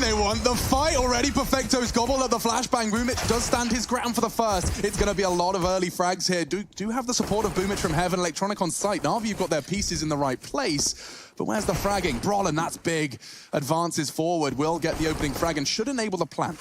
they want the fight already. Perfecto's gobbled up the flashbang. Boomich does stand his ground for the first. It's going to be a lot of early frags here. Do have the support of Boomich from Heaven. Electronic on site. Navi, you've got their pieces in the right place. But where's the fragging? Brolin, that's big. Advances forward, will get the opening frag and should enable the plant.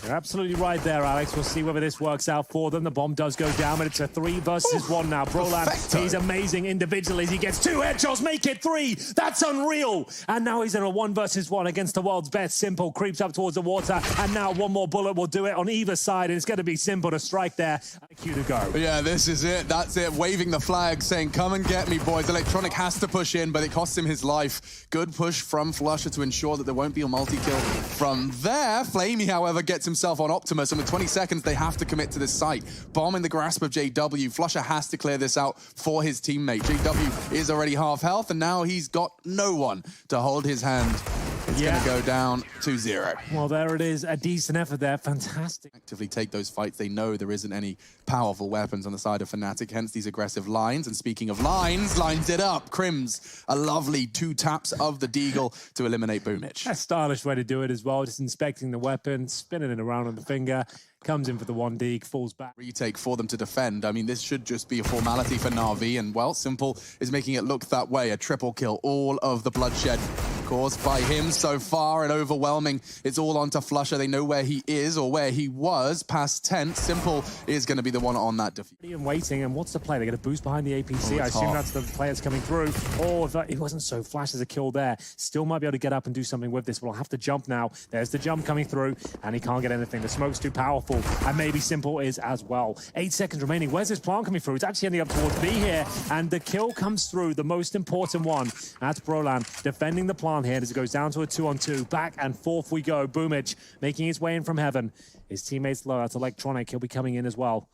You're absolutely right there, Alex. We'll see whether this works out for them. The bomb does go down, but it's a 3 versus 1 now. Brolan, he's amazing individually. He gets 2 headshots, make it 3. That's unreal. And now he's in a 1 versus 1 against the world's best. Simple creeps up towards the water, and now one more bullet will do it on either side, and it's going to be Simple to strike there. IQ to go. Yeah, this is it. That's it. Waving the flag, saying, come and get me, boys. Electronic has to push in, but it costs him his life. Good push from Flusha to ensure that there won't be a multi-kill from there. Flamey, however, gets himself on Optimus, and with 20 seconds, they have to commit to this site. Bomb in the grasp of JW. Flusha has to clear this out for his teammate. JW is already half health, and now he's got no one to hold his hand. It's going to go down 2-0. Well, there it is. A decent effort there. Fantastic. Actively take those fights. They know there isn't any powerful weapons on the side of Fnatic, hence these aggressive lines. And speaking of lines it up. Crims, a lovely 2 taps of the Deagle to eliminate Boomich. A stylish way to do it as well. Just inspecting the weapon, spinning it around on the finger. Comes in for the 1 dig, falls back. Retake for them to defend. I mean, this should just be a formality for Navi, and well, Simple is making it look that way. A triple kill, all of the bloodshed caused by him so far, and overwhelming. It's all onto Flusha. They know where he is, or where he was, past 10. Simple is going to be the one on that defeat. And waiting, and what's the play? They're going to boost behind the APC. I assume that's the players coming through. Oh, it wasn't so flash as a kill there. Still might be able to get up and do something with this. We'll have to jump now. There's the jump coming through, and he can't get anything. The smoke's too powerful. And maybe Simple is as well. 8 seconds remaining. Where's this plant coming through? It's actually ending up towards B here. And the kill comes through, the most important one. That's Brolan defending the plant here as it goes down to a 2-on-2. Back and forth we go. Boomich making his way in from Heaven. His teammates low. That's Electronic. He'll be coming in as well.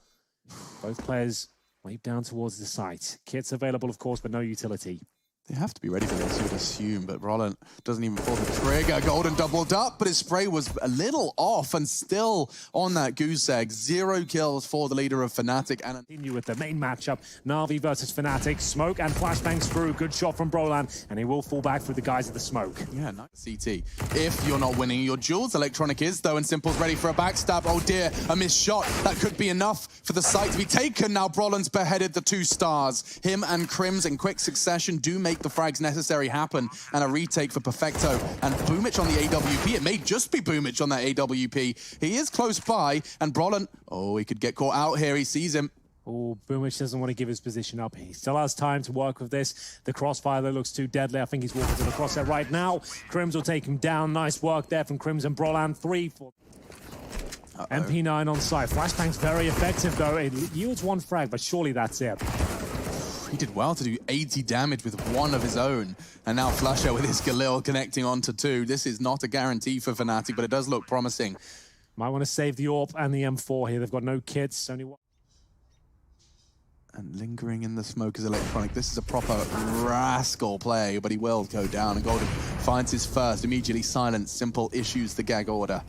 Both players wave down towards the site. Kits available, of course, but no utility. They have to be ready for this, you would assume, but Roland doesn't even pull the trigger. Golden doubled up, but his spray was a little off and still on that goose egg. 0 kills for the leader of Fnatic. And continue with the main matchup, Navi versus Fnatic. Smoke and flashbangs through. Good shot from Brolan, and he will fall back through the guise of the smoke. Yeah, nice. CT. If you're not winning your duels, Electronic is, though, and Simple's ready for a backstab. Oh dear, a missed shot. That could be enough for the site to be taken. Now Brolan's beheaded the 2 stars. Him and Crims in quick succession do make the frags necessary happen, and a retake for Perfecto and Boomich on the AWP. It may just be Boomich on that AWP. He is close by, and Brolan, oh, he could get caught out here. He sees him. Oh, Boomich doesn't want to give his position up. He still has time to work with this. The crossfire that looks too deadly. I think he's walking to the crosshair right now. Crims will take him down. Nice work there from Crims and Brolan. 3 for MP9 on site. Flashbang's very effective though. It yields 1 frag, but surely that's it. He did well to do 80 damage with 1 of his own. And now Flusha with his Galil connecting onto 2. This is not a guarantee for Fnatic, but it does look promising. Might want to save the AWP and the M4 here. They've got no kits, only 1. And lingering in the smoke is Electronic. This is a proper rascal play, but he will go down. And Golden finds his first, immediately silenced. Simple issues the gag order.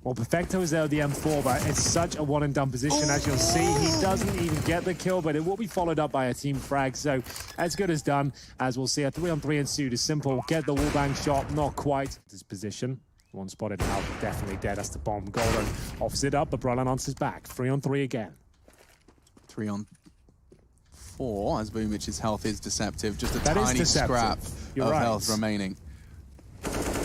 Well, Perfecto is there with the M4, but it's such a one-and-done position. As you'll see, he doesn't even get the kill, but it will be followed up by a team frag. So as good as done, as we'll see a 3-on-3 ensued. Is Simple get the wallbang shot, not quite his position. 1 spotted now, definitely dead. That's the bomb. Golden offers it up, but Brolan answers back. 3-on-3 again. 3-on-4, as Boomich's health is deceptive. Just a tiny scrap of health remaining.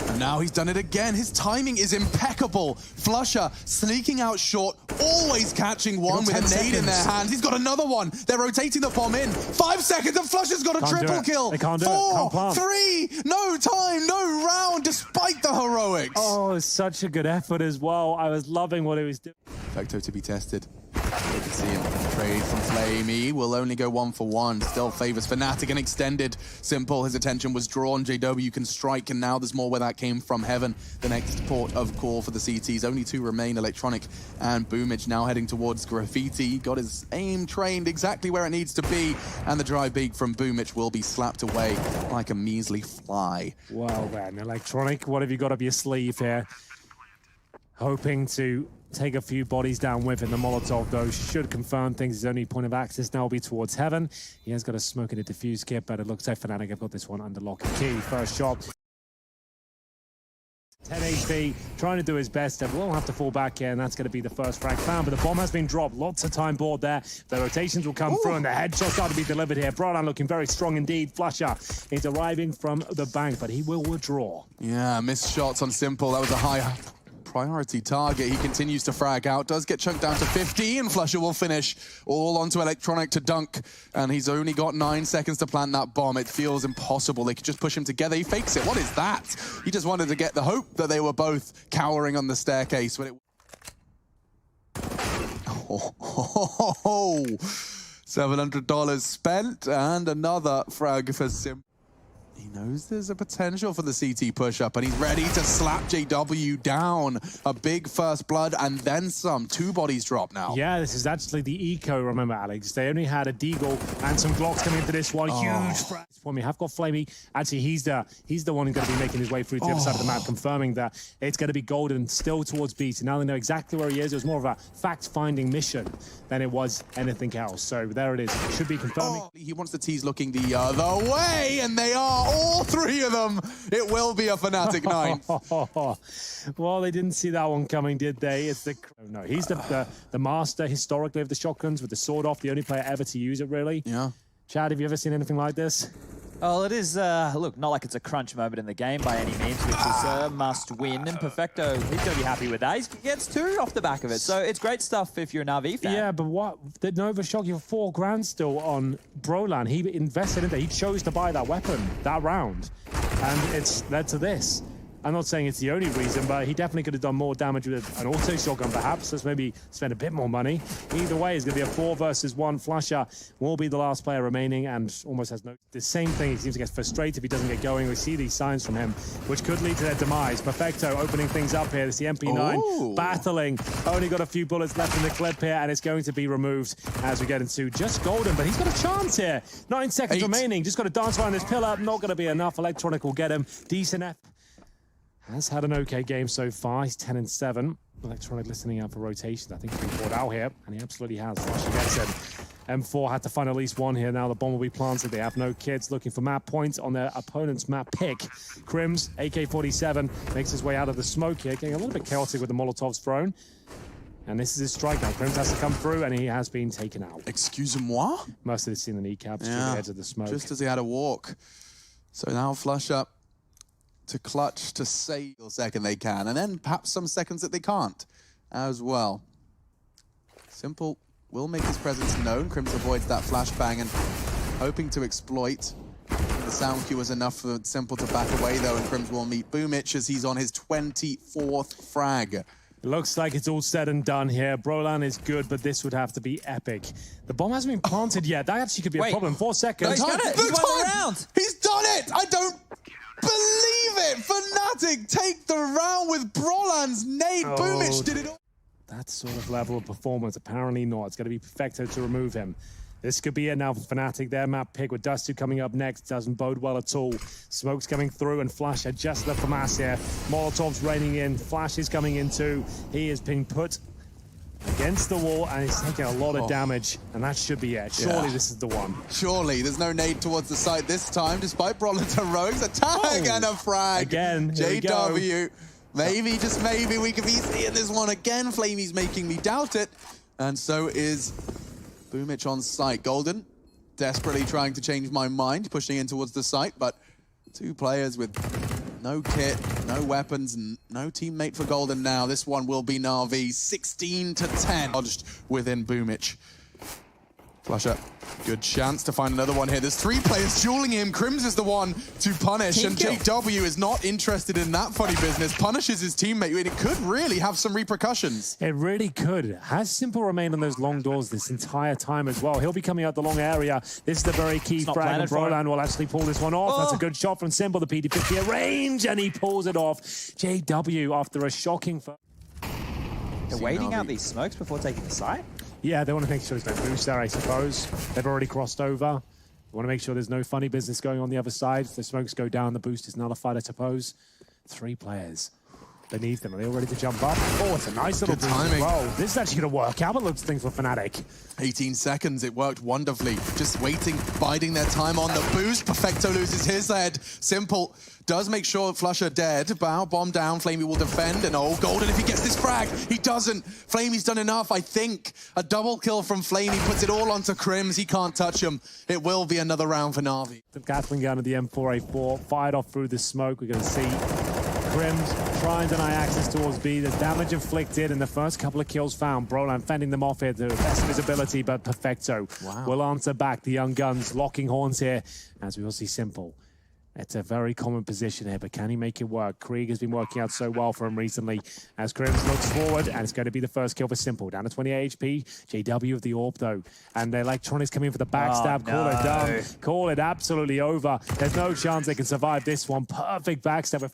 And now he's done it again. His timing is impeccable. Flusha sneaking out short, always catching one with a nade in their hands. He's got another one. They're rotating the bomb in. 5 seconds and Flusha's got a triple kill. They can't do 4, 3, no time, no round, despite the heroics. Oh, it's such a good effort as well. I was loving what he was doing. Perfecto to be tested. You can see him trade from Flamey. Will only go 1 for 1. Still favors Fnatic and extended. Simple, his attention was drawn. JW can strike, and now there's more where that came from. Heaven, the next port of call for the CTs. Only 2 remain, Electronic and Boomich now heading towards Graffiti. Got his aim trained exactly where it needs to be, and the dry beak from Boomich will be slapped away like a measly fly. Well then, Electronic, what have you got up your sleeve here? Hoping to take a few bodies down with him. The Molotov, though, should confirm things. His only point of access now will be towards Heaven. He has got a smoke and a defuse kit, but it looks like Fnatic have got this one under lock and key. First shot. 10 HP, trying to do his best, and will have to fall back here, and that's going to be the first frag found. But the bomb has been dropped. Lots of time board there. The rotations will come through, and the headshots are to be delivered here. Brolan looking very strong indeed. Flusha is arriving from the bank, but he will withdraw. Yeah, missed shots on sim1ple. That was a high priority target. He continues to frag out, does get chunked down to 50, and Flusha will finish all onto Electronic to dunk, and he's only got 9 seconds to plant that bomb. It feels impossible. They could just push him together. He fakes it. What is that? He just wanted to get the hope that they were both cowering on the staircase. But it... $700 spent, and another frag for sim. He knows there's a potential for the CT push-up, and he's ready to slap JW down. A big first blood, and then some. 2 bodies drop now. Yeah, this is actually the eco, remember, Alex. They only had a Deagle and some Glocks coming into this one. Huge frag. We have got Flamey. Actually, he's the one who's going to be making his way through to the other side of the map, confirming that it's going to be Golden still towards B. So now they know exactly where he is. It was more of a fact-finding mission than it was anything else. So there it is. It should be confirming. He wants the T's looking the other way, and they are all 3 of them. It will be a Fnatic 9. Well, they didn't see that one coming, did they? It's the no. He's the master historically of the shotguns with the sword off. The only player ever to use it, really. Yeah. Chad, have you ever seen anything like this? Well, it is, look, not like it's a crunch moment in the game by any means, which is a must-win, and Perfecto, he's going to be happy with that. He gets 2 off the back of it, so it's great stuff if you're a Navi fan. Yeah, but what? The Nova Shock, you have $4,000 still on Brolan. He invested in it. He chose to buy that weapon, that round, and it's led to this. I'm not saying it's the only reason, but he definitely could have done more damage with an auto shotgun, perhaps. Let's maybe spend a bit more money. Either way, it's going to be a 4 versus 1. Flusha will be the last player remaining and almost has no... The same thing, he seems to get frustrated if he doesn't get going. We see these signs from him, which could lead to their demise. Perfecto opening things up here. It's the MP9 battling. Only got a few bullets left in the clip here, and it's going to be removed as we get into just Golden. But he's got a chance here. 9 seconds remaining. Just got to dance around this pillar. Not going to be enough. Electronic will get him. Decent F. Has had an okay game so far. He's 10-7. Electronic listening out for rotations. I think he's been brought out here, and he absolutely has. Flusha gets him. M4 had to find at least one here. Now the bomb will be planted. They have no kids looking for map points on their opponent's map pick. Crims, AK-47, makes his way out of the smoke here, getting a little bit chaotic with the Molotovs thrown. And this is his strike now. Crims has to come through, and he has been taken out. Excuse-moi? Must have seen the kneecaps through the edge of the smoke. Just as he had a walk. So now Flusha to clutch to save the second they can, and then perhaps some seconds that they can't as well. sim1ple will make his presence known. Crims avoids that flashbang and hoping to exploit. The sound cue was enough for sim1ple to back away though, and Crims will meet Boomich as he's on his 24th frag. It looks like it's all said and done here. Brolan is good, but this would have to be epic. The bomb hasn't been planted yet. That actually could be a problem. 4 seconds. No, he's done it. He's won the round. He's done it! I don't believe it! Fnatic take the round with Brolan's nade. Boomich did it all. That sort of level of performance, apparently not. It's going to be Perfecto to remove him. This could be it now for Fnatic. Their map pick with Dust2 coming up next doesn't bode well at all. Smoke's coming through, and Flash had just left from Mass here. Molotov's raining in. Flash is coming in too. He is being put against the wall, and he's taking a lot of damage, and that should be it. Surely this is the one. Surely. There's no nade towards the site this time, despite Brolan's heroics. A tag and a frag. Again, JW. Maybe, just maybe, we could be seeing this one again. Flamey's making me doubt it. And so is Boomich on site. Golden desperately trying to change my mind, pushing in towards the site, but 2 players with no kit, no weapons, no teammate for Golden now. This one will be Navi. 16-10. Dodged within Boomich. Flusha, good chance to find another one here. There's 3 players dueling him. Crims is the one to punish, and JW is not interested in that funny business. Punishes his teammate, and it could really have some repercussions. It really could. Has sim1ple remained on those long doors this entire time as well? He'll be coming out the long area. This is the very key frag, and Brolan will actually pull this one off. That's a good shot from sim1ple, the PD50 at range, and he pulls it off. JW, after a shocking... They're waiting out these smokes before taking the site? Yeah, they want to make sure there's no boost there, I suppose. They've already crossed over. They want to make sure there's no funny business going on the other side. If the smokes go down, the boost is nullified, I suppose. 3 players. beneath them. Are they all ready to jump up? Oh, it's a nice little boost as well. This is actually going to work out, but looks things for Fnatic. 18 seconds, it worked wonderfully. Just waiting, biding their time on the boost. Perfecto loses his head. SIMPL does make sure Flusha dead. Bow, bomb down, Flamey will defend, and oh, Golden if he gets this frag. He doesn't. Flamey's done enough, I think. A double kill from Flamey puts it all onto Crims. He can't touch him. It will be another round for Navi. The Gatling gun of the M4A4 fired off through the smoke. We're going to see Crims try and deny access towards B. There's damage inflicted and the first couple of kills found. Brolan fending them off here to the best of his ability, but Perfecto will answer back. The young guns locking horns here as we will see SIMPL. It's a very common position here, but can he make it work? Krieg has been working out so well for him recently as Crims looks forward, and it's going to be the first kill for SIMPL. Down to 28 HP. JW of the AWP, though. And the Electronics coming in for the backstab. Oh, Call it done. Call it absolutely over. There's no chance they can survive this one. Perfect backstab.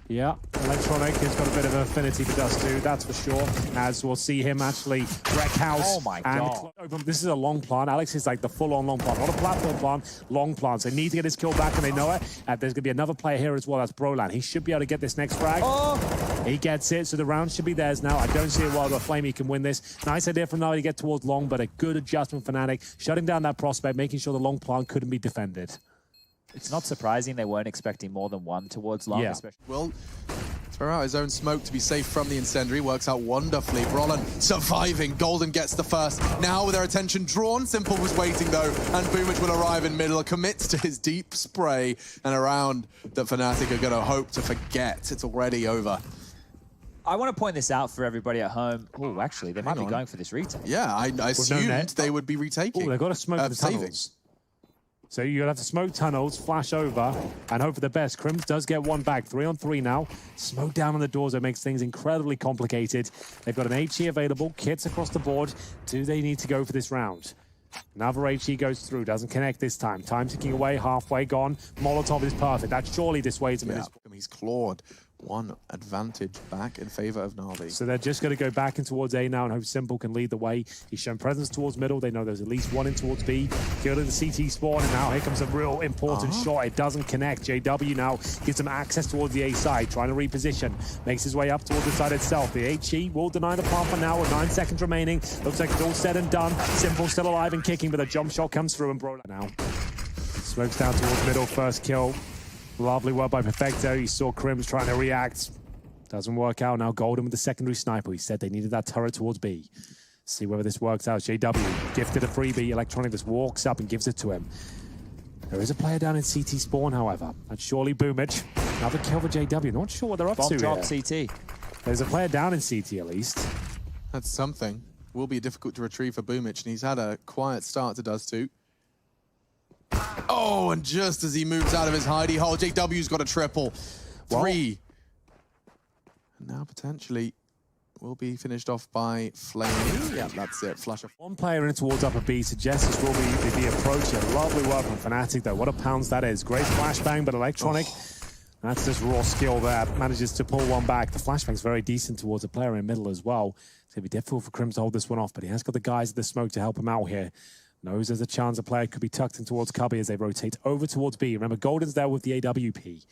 Yeah, Electronic has got a bit of an affinity for Dust 2, that's for sure. As we'll see him actually wreck house. Oh my God. This is a long plant. Alex is like the full-on long plant. Not a platform plant, long plants. They need to get his kill back, and they know it. There's going to be another player here as well. That's Brolan. He should be able to get this next frag. Oh. He gets it, so the round should be theirs now. I don't see a world where Flamey can win this. Nice idea from Navi to get towards long, but a good adjustment for Fnatic. Shutting down that prospect, making sure the long plant couldn't be defended. It's not surprising they weren't expecting more than one towards long. Yeah. Will throw out his own smoke to be safe from the incendiary. Works out wonderfully. Brolan surviving. Golden gets the first. Now with their attention drawn, SIMPL was waiting though, and Boomich will arrive in middle, commits to his deep spray, and a round that Fnatic are going to hope to forget. It's already over. I want to point this out for everybody at home. Oh, actually, they might be going for this retake. Yeah, I assumed they would be retaking. Oh, they've got to smoke the saving. tunnels. So you'll have to smoke tunnels, flash over, and hope for the best. Crims does get one back. 3-on-3 now. Smoke down on the doors, that makes things incredibly complicated. They've got an HE available, kits across the board. Do they need to go for this round? Another HE goes through, doesn't connect this time. Time ticking away, halfway gone. Molotov is perfect. That surely dissuades him. Yeah. He's clawed one advantage back in favor of Navi. So they're just going to go back in towards A now and hope SIMPL can lead the way. He's shown presence towards middle. They know there's at least one in towards B. Go to the CT spawn, and now here comes a real important shot. It doesn't connect. JW now gives him access towards the A side, trying to reposition. Makes his way up towards the side itself. The HE will deny the plant for now with 9 seconds remaining. Looks like it's all said and done. SIMPL still alive and kicking, but the jump shot comes through, and Brolan now smokes down towards middle. First kill. Lovely work by Perfecto. You saw Crims trying to react. Doesn't work out. Now Golden with the secondary sniper. He said they needed that turret towards B. See whether this works out. JW gifted a freebie. Electronic just walks up and gives it to him. There is a player down in CT spawn, however. That's surely Boomich. Another kill for JW. Not sure what they're up to drop here. CT. There's a player down in CT at least. That's something. Will be difficult to retrieve for Boomich, and he's had a quiet start to Dust 2. Oh, and just as he moves out of his hidey hole, JW's got a triple. 3. And now potentially will be finished off by Flamey. Yeah, that's it. Flusha. One player in towards upper B suggests this will be the approach here. Lovely work from Fnatic though. What a pounce that is. Great flashbang, but Electronic, that's just raw skill there. Manages to pull one back. The flashbang's very decent towards a player in middle as well. It's going to be difficult for Crims to hold this one off, but he has got the guys at the smoke to help him out here. Knows there's a chance a player could be tucked in towards Cubby as they rotate over towards B. Remember, Golden's there with the AWP.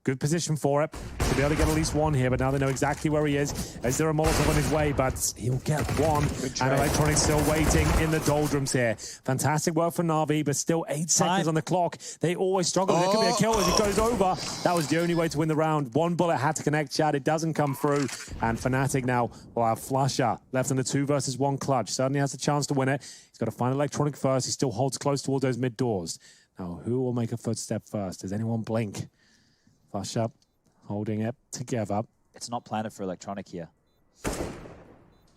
Good position for it. Should be able to get at least one here, but now they know exactly where he is. Is there a Molotov on his way? But he'll get one. And Electronic still waiting in the doldrums here. Fantastic work for Navi, but still 8 seconds on the clock. They always struggle. There could be a kill as it goes over. That was the only way to win the round. One bullet had to connect, Chad. It doesn't come through. And Fnatic now will have Flusha left in the 2 versus 1 clutch. Certainly has a chance to win it. He's got to find Electronic first. He still holds close towards those mid doors. Now, who will make a footstep first? Does anyone blink? Flusha holding it together. It's not planted for Electronic here.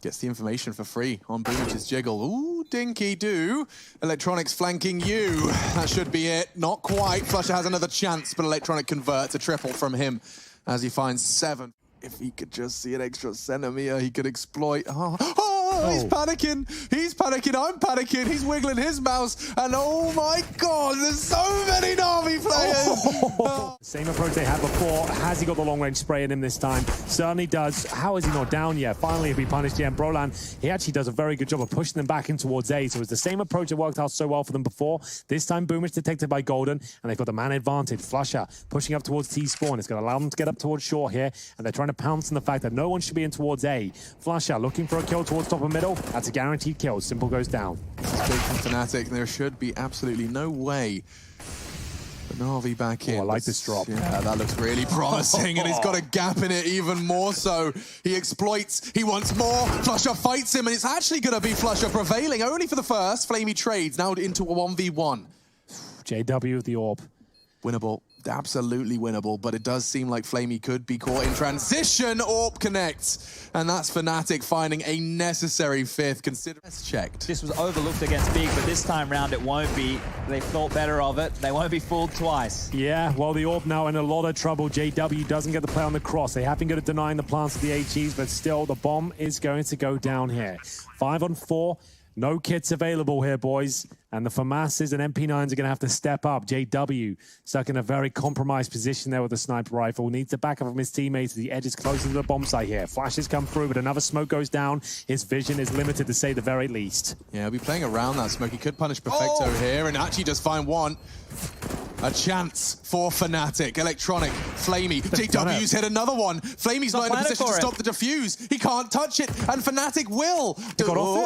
Gets the information for free on Boomich's jiggle. Ooh, dinky do. Electronic's flanking you. That should be it. Not quite. Flusha has another chance, but Electronic converts a triple from him as he finds 7. If he could just see an extra centimeter, he could exploit. Oh, he's panicking. He's panicking. I'm panicking. He's wiggling his mouse. And oh my God, there's so many Navi players. Same approach they had before. Has he got the long range spray in him this time? Certainly does. How is he not down yet? Finally, if he punished here, Brolan, he actually does a very good job of pushing them back in towards A. So it's the same approach that worked out so well for them before. This time, Boomich detected by Golden, and they've got the man advantage. Flusha pushing up towards T-spawn. It's going to allow them to get up towards Shore here, and they're trying to pounce on the fact that no one should be in towards A. Flusha looking for a kill towards top of middle. That's a guaranteed kill. Simple goes down. This is big from Fnatic. There should be absolutely no way. But Navi back in. I like this drop. Yeah, that looks really promising, and he's got a gap in it even more so. He exploits, he wants more. Flusha fights him, and it's actually going to be Flusha prevailing only for the first. Flamey trades now into a 1v1. JW with the AWP. Winnable. Absolutely winnable, but it does seem like Flamey could be caught in transition. AWP connects, and that's Fnatic finding a necessary fifth. Consider checked. This was overlooked against Big, but this time round it won't be. They thought better of it. They won't be fooled twice. Yeah, well, the AWP now in a lot of trouble. JW doesn't get the play on the cross. They have been good at denying the plants of the HEs, but still, the bomb is going to go down here. 5 on 4. No kits available here, boys. And the FAMASs and MP9s are going to have to step up. JW stuck in a very compromised position there with the sniper rifle. Needs the backup from his teammates. The edge is closer to the bomb site here. Flashes come through, but another smoke goes down. His vision is limited, to say the very least. Yeah, he'll be playing around that smoke. He could punish Perfecto here and actually just find one. A chance for Fnatic. Electronic, Flamey. JW's hit another one. Flamey's not in a position to stop the defuse. He can't touch it, and Fnatic will.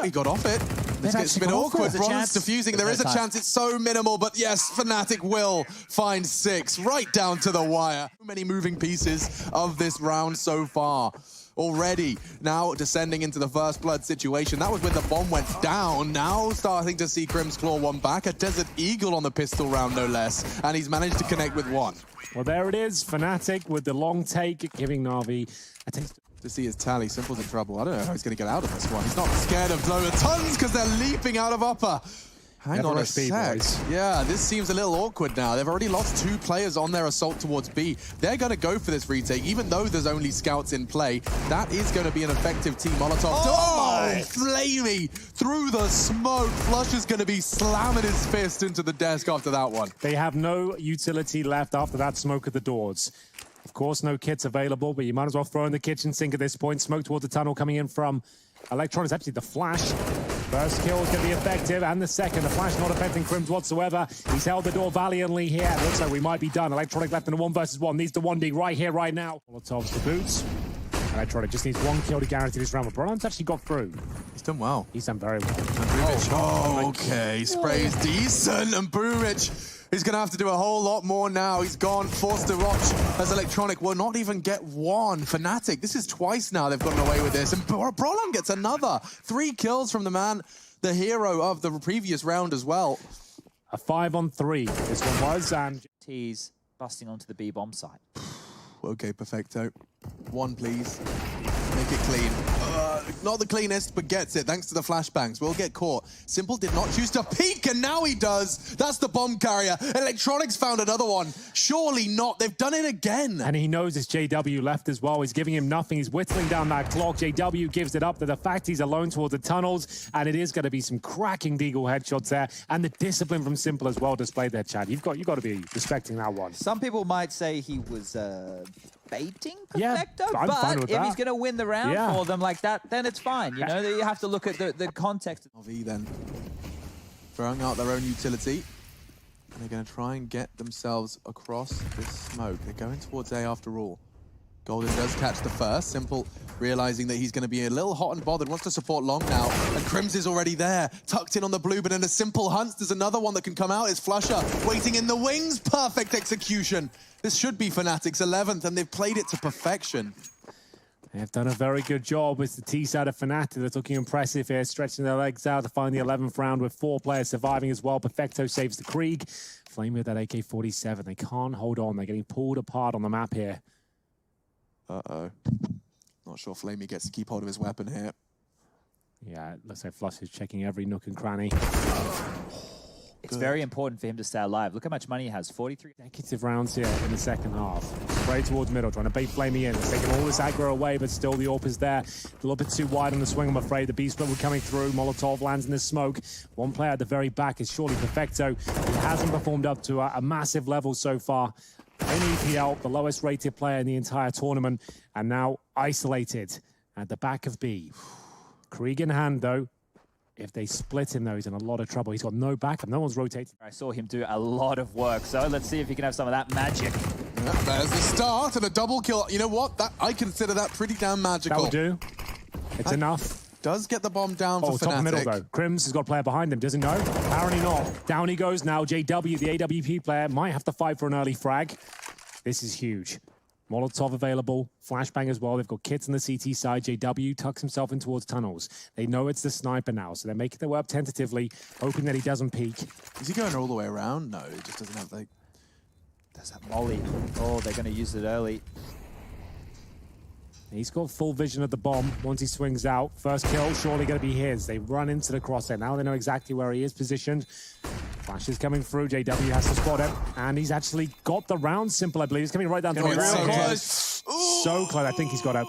He got off it. It's been awkward. Bron's defusing. There is a chance. It's so minimal, but yes, Fnatic will find 6 right down to the wire. Too many moving pieces of this round so far. Already now descending into the first blood situation. That was when the bomb went down. Now starting to see Crim's claw one back. A Desert Eagle on the pistol round, no less. And he's managed to connect with one. Well, there it is. Fnatic with the long take, giving Navi a taste. To see his tally, Simple's in trouble. I don't know how he's going to get out of this one. He's not scared of lower tons because they're leaping out of upper. Hang on a sec. Yeah, this seems a little awkward now. They've already lost 2 players on their assault towards B. They're going to go for this retake, even though there's only scouts in play. That is going to be an effective team Molotov. Oh, Flamey through the smoke. Flush is going to be slamming his fist into the desk after that one. They have no utility left after that smoke at the doors. Of course, no kits available, but you might as well throw in the kitchen sink at this point. Smoke towards the tunnel coming in from Electronics. Actually, the flash. First kill is going to be effective, and the second. The flash not affecting Crims whatsoever. He's held the door valiantly here. Looks like we might be done. Electronic left in a 1 versus 1. Needs the 1D right here, right now. Molotov's the boots. Electronic just needs 1 kill to guarantee this round. But Bron's actually got through. He's done well. He's done very well. Oh, okay. Sprays decent, and Boomich is going to have to do a whole lot more now. He's gone, forced to watch as Electronic will not even get 1. Fnatic, this is twice now they've gotten away with this. And Brolan gets another. 3 kills from the man, the hero of the previous round as well. A 5 on 3 this one was, and T's busting onto the B bomb site. Okay, Perfecto. 1, please. Make it clean. Not the cleanest, but gets it, thanks to the flashbangs. Will get caught. Simple did not choose to peek, and now he does. That's the bomb carrier. Electronics found another one. Surely not. They've done it again. And he knows it's JW left as well. He's giving him nothing. He's whittling down that clock. JW gives it up to the fact he's alone towards the tunnels, and it is going to be some cracking deagle headshots there, and the discipline from Simple as well displayed there, Chad. You've got to be respecting that one. Some people might say he was baiting Perfecto, Yeah, I'm fine with if that. he's going to win the round for them like that, then it's fine. You know, you have to look at the context. Navi then throwing out their own utility. And they're going to try and get themselves across this smoke. They're going towards A after all. Golden does catch the first. Simple realizing that he's going to be a little hot and bothered. Wants to support long now. And Crims is already there. Tucked in on the blue, but in a Simple hunts. There's another one that can come out. It's Flusha waiting in the wings. Perfect execution. This should be Fnatic's 11th, and they've played it to perfection. They've done a very good job. It's the T side of Fnatic that's looking impressive here, stretching their legs out to find the 11th round with 4 players surviving as well. Perfecto saves the Krieg. Flame with that AK-47. They can't hold on. They're getting pulled apart on the map here. Uh-oh. Not sure Flamey gets to keep hold of his weapon here. Yeah, it looks like Flush is checking every nook and cranny. It's very important for him to stay alive. Look how much money he has, 43. Consecutive rounds here in the second half. Spray towards middle, trying to bait Flamey in. It's taking all this aggro away, but still the AWP is there. A little bit too wide on the swing, I'm afraid. The B-split will coming through. Molotov lands in the smoke. One player at the very back is surely Perfecto. He hasn't performed up to a massive level so far. In EPL, the lowest rated player in the entire tournament, and now isolated at the back of B. Krieg in hand, though. If they split him, though, he's in a lot of trouble. He's got no backup. No one's rotating. I saw him do a lot of work, so let's see if he can have some of that magic. Yeah, there's the start and a double kill. You know what? I consider that pretty damn magical. That will do. It's enough. Does get the bomb down for Fnatic. Top middle, though. Crims has got a player behind him. Doesn't know. Apparently not. Down he goes now. JW, the AWP player, might have to fight for an early frag. This is huge. Molotov available, flashbang as well. They've got kits on the CT side. JW tucks himself in towards tunnels. They know it's the sniper now, so they're making their way up tentatively, hoping that he doesn't peek. Is he going all the way around? No, he just doesn't have like... There's that molly. Oh, they're going to use it early. He's got full vision of the bomb once he swings out. First kill, surely going to be his. They run into the crosshair. Now they know exactly where he is positioned. Flash is coming through. JW has to spot him. And he's actually got the round, Simple, I believe. He's coming right down to the so ground. close. So close. I think he's got a...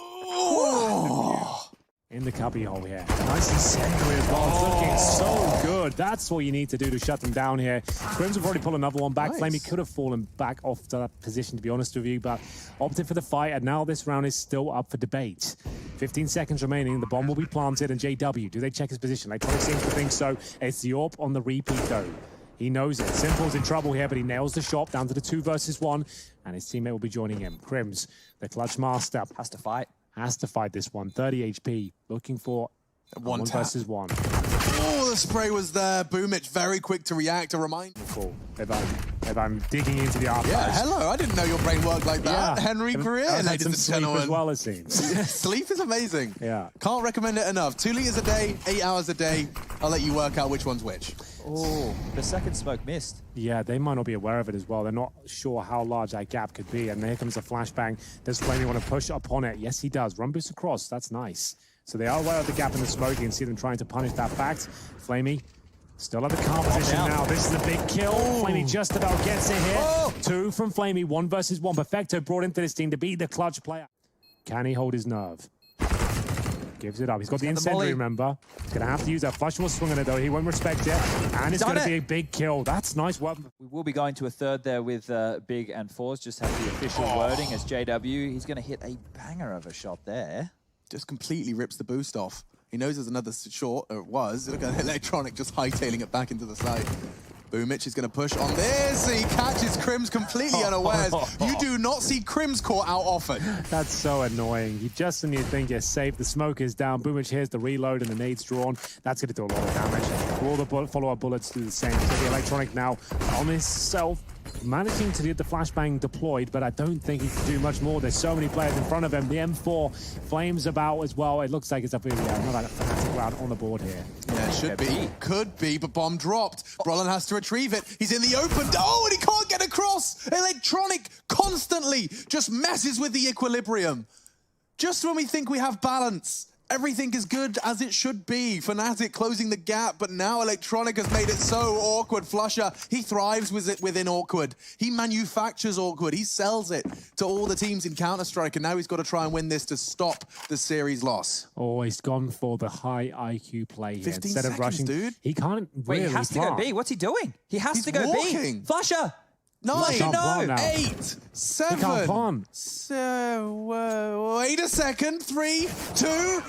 in the cubby hole here. Nicely secondary as well. It's looking so good. That's what you need to do to shut them down here. Crims will probably pull another one back. Nice. Flamey could have fallen back off to that position, to be honest with you, but opted for the fight, and now this round is still up for debate. 15 seconds remaining. The bomb will be planted, and JW, do they check his position? They probably seem to think so. It's the AWP on the repeat, though. He knows it. Simple's in trouble here, but he nails the shot down to the 2 versus 1, and his teammate will be joining him. Crims, the clutch master. Has to fight. Has to fight this one. 30 HP, looking for one versus 1. Oh, the spray was there. Boomich very quick to react. A reminder. Cool. If I'm digging into the archives. Yeah, hello. I didn't know your brain worked like that. Yeah. Henry Greer, I've had ladies some and sleep gentlemen. as well, it seems. Sleep is amazing. Yeah. Can't recommend it enough. 2 liters a day, 8 hours a day. I'll let you work out which one's which. Oh, the second smoke missed. Yeah, they might not be aware of it as well. They're not sure how large that gap could be. And here comes a flashbang. Does Flamey want to push upon it? Yes, he does. Run boost across. That's nice. So they are aware of the gap in the smoke. You can see them trying to punish that fact. Flamey still at the car position now. This is a big kill. Flamey just about gets it here. 2 from Flamey, 1 versus 1. Perfecto brought into this team to be the clutch player. Can he hold his nerve? Gives it up. He's got the incendiary, remember. He's going to have to use that. Flush will swing on it, though. He won't respect it. And it's going to be a big kill. That's nice work. We will be going to a third there with Big and Fours. Just have the official wording as JW. He's going to hit a banger of a shot there. Just completely rips the boost off. He knows there's another short, or it was. Look at Electronic just hightailing it back into the side. Boomich is going to push on this. He catches Crims completely unawares. You do not see Crims caught out often. That's so annoying. You just when you think you're safe, the smoke is down. Boomich here's the reload and the nade's drawn. That's going to do a lot of damage. All the follow-up bullets do the same. So the Electronic now on himself, managing to get the flashbang deployed, but I don't think he can do much more. There's so many players in front of him. The M4 flames about as well. It looks like it's another Fnatic round on the board here. Yeah, it should be. Could be, but bomb dropped. Brolin has to retrieve it. He's in the open. Oh, and he can't get across. Electronic constantly just messes with the equilibrium. Just when we think we have balance, everything is good as it should be. Fnatic closing the gap, but now Electronic has made it so awkward. Flusher, he thrives with it within awkward. He manufactures awkward. He sells it to all the teams in Counter-Strike, and now he's got to try and win this to stop the series loss. Oh, he's gone for the high IQ play here. 15 Instead of rushing, dude. He can't Wait, really he has to go B. What's he doing? He has to go walking. B. Flusher! 9, no. 8, 7. He can't farm. So, wait a second. 3, 2.